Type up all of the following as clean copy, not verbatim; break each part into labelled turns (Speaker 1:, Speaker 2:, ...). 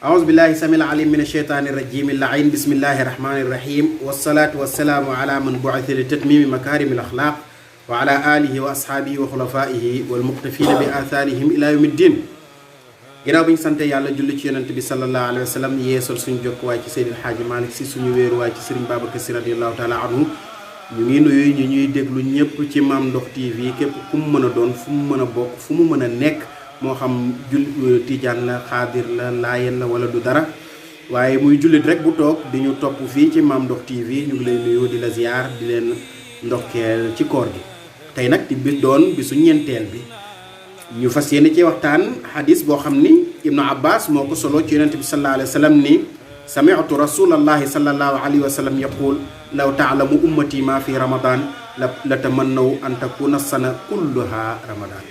Speaker 1: أعوذ بالله السميع العليم من الشيطان الرجيم اللعين بسم الله الرحمن الرحيم والصلاة والسلام على من بعث لتتميم مكارم الأخلاق وعلى آله وأصحابه وخلفائه والمقتفين بآثارهم إلى يوم الدين. ginnaaw bi ñu sante yàlla julli ci yonent bi sallallahu alayhi wa sallam yeesal suñu jokkuwaay ci Seydil Hadji Malick Sy suñu wéeruwaay ci Serigne Babacar Sy radiyallahu taala anhu ñu ngi nuyu ñu ñuy déglu ñëpp ci Mame Ndokh TV képp ku mu mën a doon fu mu mën a bokk fu mu mën a nekk moo xam tijaan la xaadir la laayeen la wala du dara waaye muy jullit rek bu toog di ñu topp fii ci Mame Ndokh TV ñu ngi lay nuyu di la ziar di leen ndokkeel ci koor gi. tey nag di bis doon bisu ñeenteel bi ñu fas yéene ci waxtaan xadis boo xam ni Ibnu Abbas moo ko solo ci yonente bi sallallahu alayhi wa sallam ni sami'tu rasulallahi sallallahu alayhi wa sallam yaqul law taalamu ummati ma fi ramadan la tamannaw an takuna sana kulluha ramadan.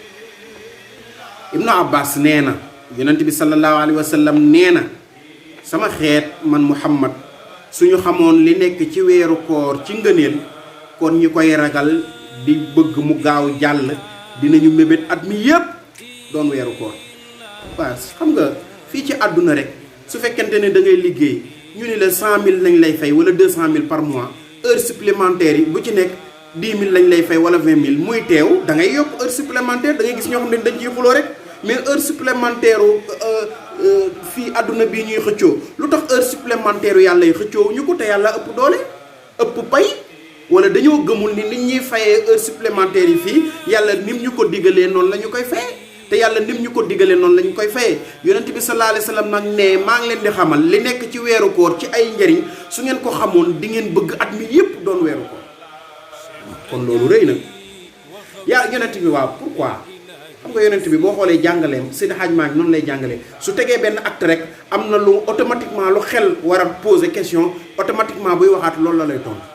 Speaker 1: Ibnu Abbas nee na yonente bi sallallahu alayhi wa sallam nee na sama xeet man Muhammad suñu xamoon li nekk ci weeru koor ci ngëneel kon ñi koy ragal di bëgg mu gaaw jàll dinañu mébét at mi yépp doon weeru koor. waaw xam nga fii ci àdduna rek su fekkente ne da ngay liggéey ñu ni la 100 000 lañ lay fay wala 200 000 par mois heure supplémentaire yi bu ci nekk 10 000 lañ lay fay wala 20 000 muy teew da ngay yokk heure supplémentaire da ngay gis ñoo xam ne dañ ciy xuloo rek mais heure supplémentaire fii àdduna bii ñuy xëccoo lu tax heure supplémentaire yàlla yi xëccoo ñu ko te yàlla ëpp doole ëpp pay. wala dañoo gëmul ni nit ñuy fayee heure supplémentaire yi fii yàlla nim ñu ko digalee noonu la ñu koy fayee te yàlla nim ñu ko digalee noonu la ñu koy fayee yonent bi sallallahu alayhi wa sallam nag ne maa ngi leen di xamal li nekk ci weeru koor ci ay njëriñ su ngeen ko xamoon di ngeen bëgg at mi yépp doon weeru koor kon loolu rëy na yaa yonent bi waaw pourquoi xam nga yonent bi boo xoolee jàngaleem Seydi Hadji Malick noonu lay jàngalee su tegee benn acte rek am na lu automatiquement lu xel war a poser question automatiquement buy waxaat loolu la lay tontu.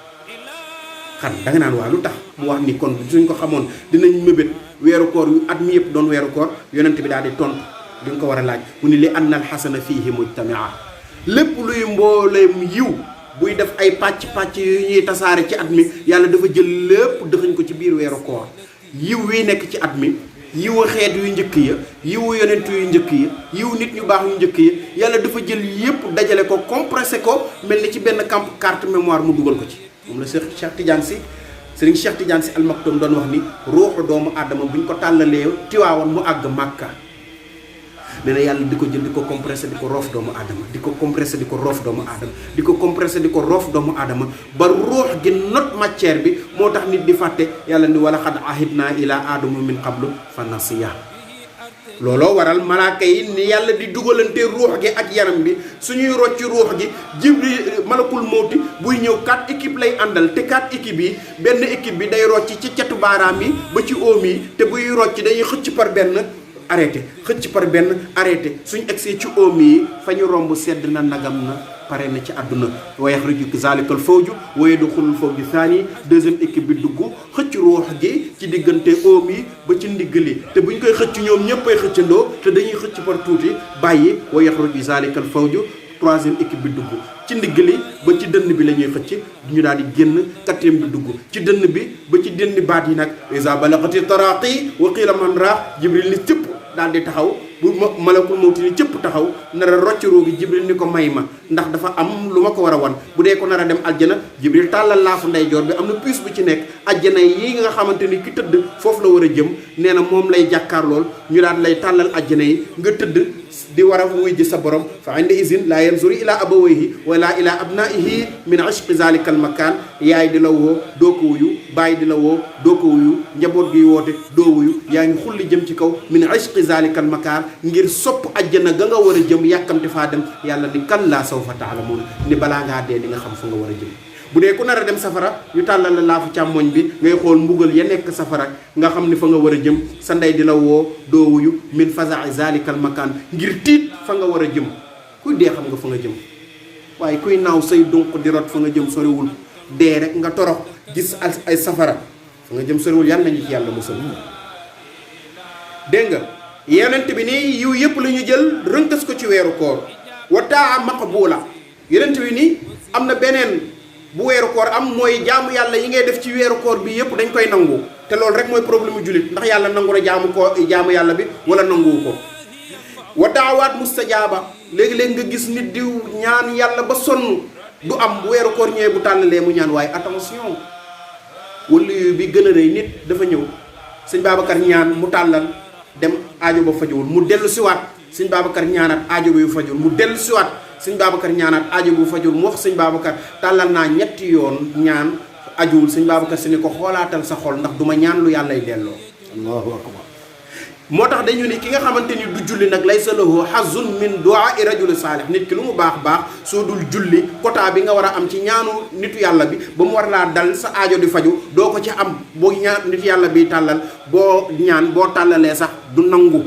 Speaker 1: xan da nga naan waa lu tax mu wax ni kon suñ ko xamoon dinañ mébét weeru koor yu at mi yëpp doon weeru koor yonent bi daal di tontu di nga ko war a laaj mu ni li anna al xasana fiihi mujtamia lépp luy mbooleem yiw buy def ay pàcc-pàcc yu ñuy tasaare ci at mi yàlla dafa jël lépp dëxañ ko ci biir weeru koor yiw wi nekk ci at mi yiwu xeet yu njëkk ya yiwu yonent yu njëkk ya yiwu nit ñu baax yu njëkk ya yàlla dafa jël yépp dajale ko compressé ko mel ni ci benn carte mémoire mu dugal ko ci moom la Cheikh Tidiane Sy Serigne Cheikh Tidiane Sy Al Maktoum doon wax ni ruuxu doomu aadama bu ñu ko tàllalee Tiwaawan mu àgg Màkka nee na yàlla di ko jël di ko compressé di ko roof doomu aadama di ko compressé di ko roof doomu aadama di ko compressé di ko roof doomu aadama ba ruux gi not matière bi moo tax nit di fàtte yàlla ni wala xad ahidna ila aadama min qablu fa nasiya looloo waral malaaka yi ni yàlla di dugalante ruux gi ak yaram bi suñuy rocci ruux gi Jibril malakul mawti buy ñëw 4 équipes lay àndal te 4 équipes yi benn équipe bi day rocc ci catu baaraam yi ba ci oom yi te buy rocc dañuy xëcc par benn arrêté xëcc par benn arrêté suñ egsee ci oom yi fa ñu romb sedd na nagam na pare na ci àdduna wa yaxruju zalikal fawju wa yadxulul fawju thani deuxième équipe bi dugg xëcc ruux gi ci diggante oom yi ba ci ndigg li te buñ koy xëcc ñoom ñëppay xëccandoo te dañuy xëcc par tuuti bàyyi wa yaxruju zalikal fawju troisième équipe bi dugg ci ndigg li ba ci dënn bi la ñuy xëcc ñu daal di génn quatrième bi dugg ci dënn bi ba ci dënn baat yi nag isa balagati taraqi wa qila man raax jibril ni cëpp daal di taxaw bu malakul mawti ni cëpp taxaw nar a rocc roogi jibril ni ko may ma ndax dafa am lu ma ko war a wan bu dee ko nar a dem aljana jibril tàllal laafu ndeyjoor bi am na puce bu ci nekk aljana yi nga xamante ni ki tëdd foofu la war a jëm nee na moom lay jàkkaar lool ñu daal lay tàllal aljana yi nga tëdd di war a wuy ji sa borom fa inda izin laa yanzuru ila abawayhi wala ila abnaihi min ashqi zalika al makan yaay di la woo doo ko wuyu baay di la woo doo ko wuyu njaboot gi woote doo wuyu yaa ngi xulli jëm ci kaw min ashqi zalika al makan ngir sopp ajjana ga nga war a jëm yàkkamte faa dem yàlla ni kallaa sawfa ta'lamuun ni balaa ngaa dee di nga xam fa nga war a jëm bu dee ku nar a dem safara ñu tàllal la laafu càmmoñ bi ngay xool mbugal ya nekk safara nga xam ni fa nga war a jëm sa ndey di la woo doo wuyu min faza'i zalikal makaan ngir tiit fa nga war a jëm kuy dee xam nga fa nga jëm waaye kuy naaw say dunq di rot fa nga jëm soriwul dee rek nga torox gis ay safara fa nga jëm soriwul yàlla nañu ci yàlla musal dégg nga yonent bi nii yiw yëpp la ñu jël rënkas ko ci weeru koor wa taa maqbula yonent bi nii am na beneen bu weeru koor am mooy jaamu yàlla yi ngay def ci weeru koor bi yëpp dañ koy nangu te loolu rek mooy problème mu jullit ndax yàlla nangu na jaamu yàlla bi wala nanguwu ko wa daawaat mustajaaba léegi-léegi nga gis nit di ñaan yàlla ba sonn du am bu weeru koor ñëwee bu tàllalee mu ñaan. waaye attention wala yu bi gën a rëy nit dafa ñëw sëñ Babacar ñaan mu tàllal dem aajo ba fajuwul mu dellu siwaat sëñ Babacar ñaanaat aajo ba yu fajuwul mu dellu siwaat sëñ Babacar ñaanaat aajo bu fajuwul mu wax sëñ Babacar tàllal naa ñetti yoon ñaan ajuwul sëñ Babacar si ni ko xoolaatal sa xol ndax duma ñaan lu yàllay delloo.
Speaker 2: allahu akbar.
Speaker 1: moo tax dañu ni ki nga xamante ni du julli nag laysa lahu hazun min du'a rajuli saalih nit ki lu mu baax baax soo dul julli quota bi nga war a am ci ñaanu nitu yàlla bi ba mu war laa dal sa aajo di faju doo ko ci am boo ñaan nitu yàlla bi tàllal boo ñaan boo tàllalee sax du nangu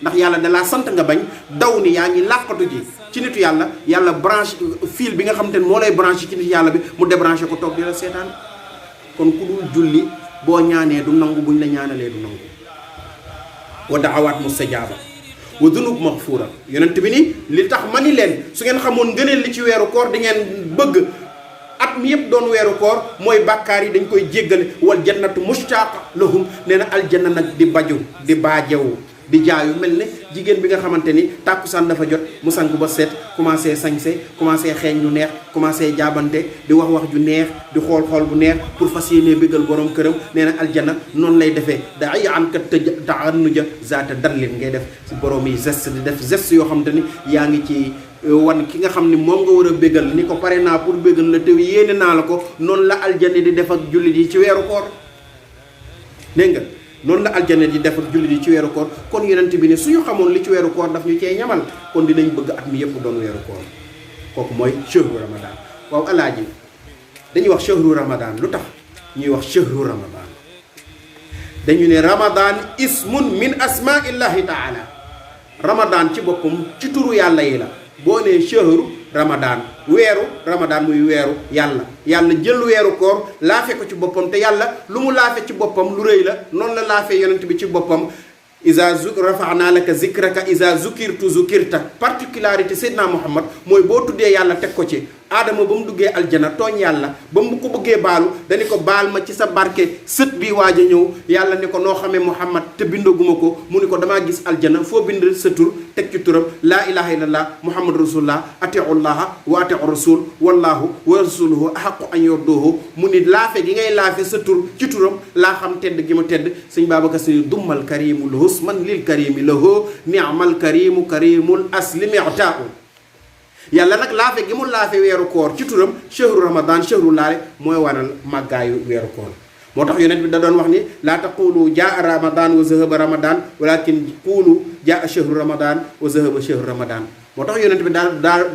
Speaker 1: ndax yàlla da laa sant nga bañ daw ni yaa ngi làqatu ji ci nitu yàlla yàlla branche fil bi nga xamante ni moo lay branché ci nitu yàlla bi mu débranché ko toog di la seetaan kon ku dul julli boo ñaanee du nangu buñ la ñaanalee du nangu. wa daawaat mustajaaba wa dunub maghfuura yonent bi ni li tax ma ni leen su ngeen xamoon ngëneel li ci weeru koor di ngeen bëgg at mi yëpp doon weeru koor mooy bàkkaar yi dañ koy jéggale wal jannatu mushtaaqa lahum nee na aljanna nag di baju di baajewu di jaayu mel ne jigéen bi nga xamante ni tàkkusaan dafa jot mu sanku ba set commencé sañse commencé xeeñ lu neex commencé jaabante di wax ju neex di xool bu neex pour fas yéenee béggal borom këram nee na aljanna noonu lay defee da ay an kat taanuja zaata darlin ngay def si borom yi geste di def geste yoo xamante ni yaa ngi ci wan ki nga xam ni moom nga war a béggal ni ko pare naa pour béggal la te yéene naa la ko noonu la aljanna di def ak jullit yi ci weeru koor dégg nga noonu la aljanna di def ak jullit yi ci weeru koor kon yonent bi ne suñu xamoon li ci weeru koor daf ñu cee ñamal kon dinañ bëgg at mi yëpp doon weeru koor kooku mooy shahru ramadan. waaw alaaji dañuy wax shahru ramadan lu tax ñuy wax shahru ramadan dañu ne ramadan ismun min asmaillahi taala ramadan ci boppam ci turu yàlla yi la boo nee shahru ramadan weeru ramadan muy weeru yàlla jël weeru koor laafe ko ci boppam te yàlla lu mu laafe ci boppam lu rëy la noonu la laafee yonent bi ci boppam isa rafa'na laka zikraka isa zukirtu zukirta particularité Seydina Muhammad mooy boo tuddee yàlla teg ko ci aadama ba mu duggee aljana tooñ yàlla ba mu ko bëggee baalu dañu ko baal ma ci sa barke sët bi waaj a ñëw yàlla ne ko noo xamee Muhammad te bindaguma ko mu ni ko damaa gis aljana foo bind sa tur teg ci turam laa ilaha illallah muhammad rasulullah atiu llaha wa atiu rasul wallahu wa rasuluhu ahaqu an yurduhu mu ni laafe gi ngay laafe sa tur ci turam laa xam tedd gi ma tedd sëñ Babacar Sy dummal karimu lahus man lil karimi lahu ni'mal karimu karimul aslimi i'taa'u yàlla nag laafe gi mu laafe weeru koor ci turam shahru ramadan shahru laale mooy waral màggaayu weeru koor moo tax yonent bi da doon wax ni laa taqulu jaa ramadan wa zahaba ramadan walakin qulu jaa shahru ramadan wa zahaba shahru ramadan moo tax yonent bi da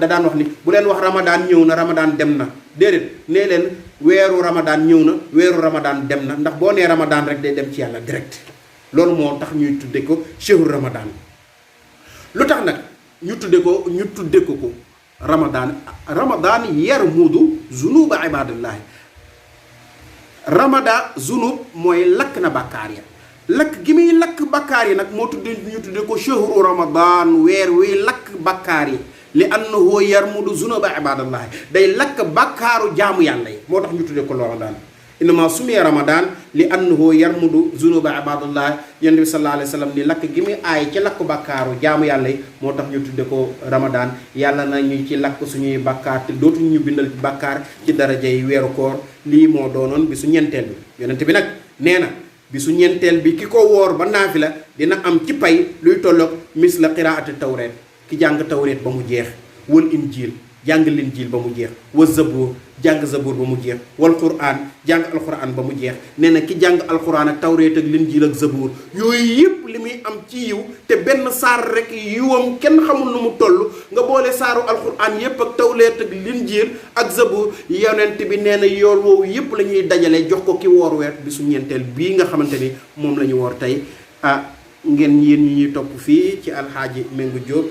Speaker 1: daan wax ni bu leen wax ramadan ñëw na ramadan dem na déedéet nee leen weeru ramadan ñëw na weeru ramadan dem na ndax boo nee ramadan rek day dem ci yàlla direct loolu moo tax ñuy tudde ko shahru ramadan lu tax nag ñu tudde ko ramadan yarmudu zunuba ibadillahi ramada zunub mooy lakk na bàkkaar ya lakk gi muy lakk bàkkaar yi nag moo tudde ñu tudde ko shahru ramadan weer wi lakk bàkkaar yi li annahu yarmudu zunuba ibadillahi day lakk bàkkaaru jaamu yàlla yi moo tax ñu tudde ko ramadan innama sumiya ramadan li annahu yarmudu zunuba ibadallah yonent bi sallallahu alayhi wa sallam ni lakk gi muy aay ci lakk bàkkaaru jaamu yàlla yi moo tax ñu tudde ko ramadan yàlla na ñu ci lakk suñuy bàkkaar te dootuñu ñu bindal bàkkaar ci daraja yi weeru koor lii moo doonoon bi su ñeenteel bi yonent bi nag nee na bi su ñeenteel bi ki ko woor ba naafila dina am ci pay luy tolloog misla qiraati tawreet ki jàng tawreet ba mu jeex wal injil jàng linjiil ba mu jeex wa zabuur jàng zabuur ba mu jeex wal quraan jàng alquran ba mu jeex nee na ki jàng alquran ak tawreet ak linjiil ak zabuur yooyu yëpp li muy am ci yiw te benn saar rek yiwam kenn xamul nu mu toll nga boole saaru alquran yëpp ak tawreet ak linjiil ak zabuur yonent bi nee na yool woowu yëpp la ñuy dajale jox ko ki woor weer bi su ñeenteel bii nga xamante ni moom la ñu woor tey ngeen yéen ñi ñuy topp fii ci alxaaji Mengu Diop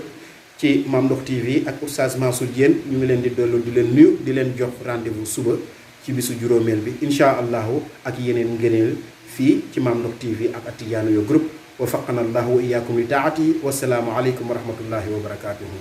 Speaker 1: ci Mame Ndokh TV ak Oustaz Mansour Diène ñu ngi leen di dollu di leen nuyu di leen jox rendez-vous suba ci bisu juróomeel bi incha allahu ak yeneen ngëneel fii ci Mame Ndokh TV ak At-Tidiane Group wa faqana allahu wa iyyakum li taati wasalaamu aleykum wa rahmatullahi wa barakatuhu